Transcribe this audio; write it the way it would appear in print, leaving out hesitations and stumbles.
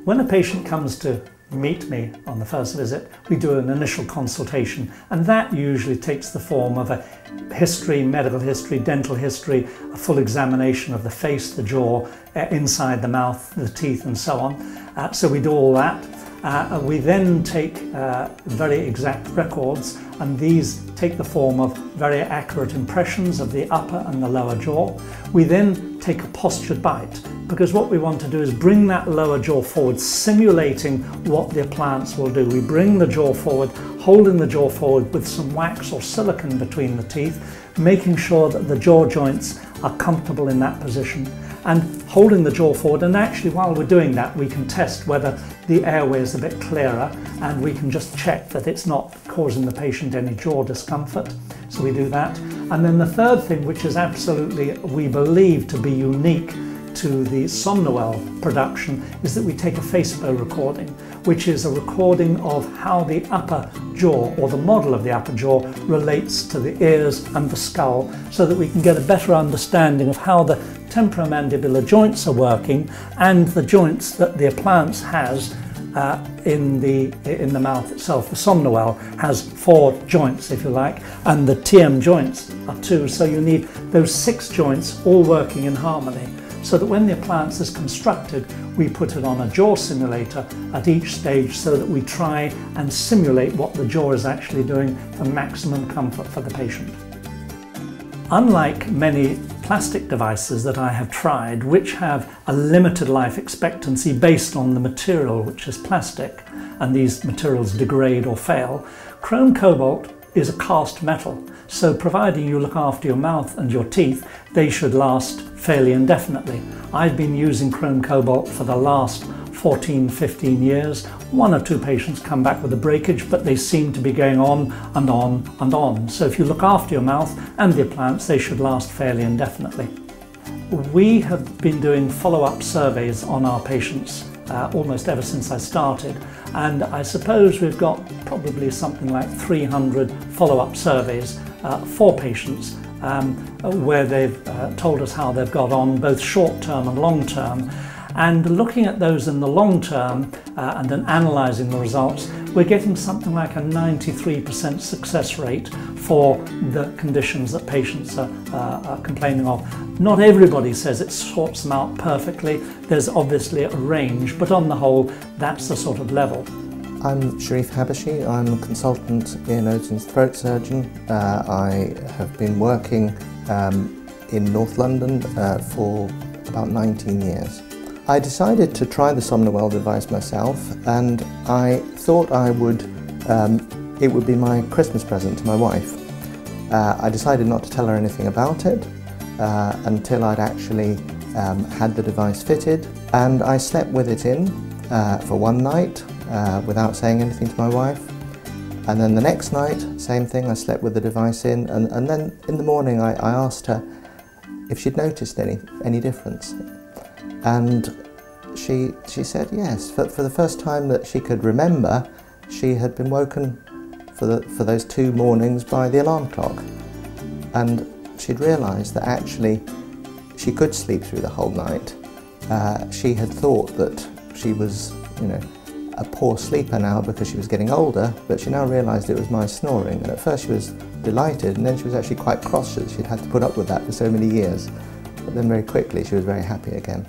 When a patient comes to meet me on the first visit, we do an initial consultation, and that usually takes the form of a history, medical history, dental history, a full examination of the face, the jaw, inside the mouth, the teeth and so on. So we do all that. We then take very exact records, and these take the form of very accurate impressions of the upper and the lower jaw. We then take a postured bite, because what we want to do is bring that lower jaw forward, simulating what the appliance will do. We bring the jaw forward, holding the jaw forward with some wax or silicone between the teeth, making sure that the jaw joints are comfortable in that position, and holding the jaw forward. And actually, while we're doing that, we can test whether the airway is a bit clearer, and we can just check that it's not causing the patient any jaw discomfort. So we do that. And then the third thing, which is absolutely, we believe to be unique to the Somnowell production, is that we take a Facebook recording, which is a recording of how the upper jaw, or the model of the upper jaw, relates to the ears and the skull, so that we can get a better understanding of how the temporomandibular joints are working, and the joints that the appliance has in the mouth itself. The Somnowell has 4 joints, if you like, and the TM joints are 2, so you need those 6 joints all working in harmony, so that when the appliance is constructed, we put it on a jaw simulator at each stage, so that we try and simulate what the jaw is actually doing for maximum comfort for the patient. Unlike many plastic devices that I have tried, which have a limited life expectancy based on the material, which is plastic, and these materials degrade or fail, chrome cobalt is a cast metal, so providing you look after your mouth and your teeth, they should last fairly indefinitely. I've been using chrome cobalt for the last 14-15 years. 1 or 2 patients come back with a breakage, but they seem to be going on and on and on. So if you look after your mouth and the appliance, they should last fairly indefinitely. We have been doing follow-up surveys on our patients almost ever since I started, and I suppose we've got probably something like 300 follow-up surveys for patients where they've told us how they've got on, both short-term and long-term. And looking at those in the long term and then analysing the results, we're getting something like a 93% success rate for the conditions that patients are complaining of. Not everybody says it sorts them out perfectly. There's obviously a range, but on the whole, that's the sort of level. I'm Sharif Habashi. I'm a consultant ear, nose and throat surgeon. I have been working in North London for about 19 years. I decided to try the Somnowell device myself, and I thought it would be my Christmas present to my wife. I decided not to tell her anything about it until I'd actually had the device fitted, and I slept with it in for one night without saying anything to my wife. And then the next night, same thing, I slept with the device in, and then in the morning I asked her if she'd noticed any difference. And she said yes. For the first time that she could remember, she had been woken for those 2 mornings by the alarm clock. And she'd realised that actually she could sleep through the whole night. She had thought that she was, a poor sleeper now because she was getting older, but she now realised it was my snoring. And at first she was delighted, and then she was actually quite cross that she'd had to put up with that for so many years. But then very quickly she was very happy again.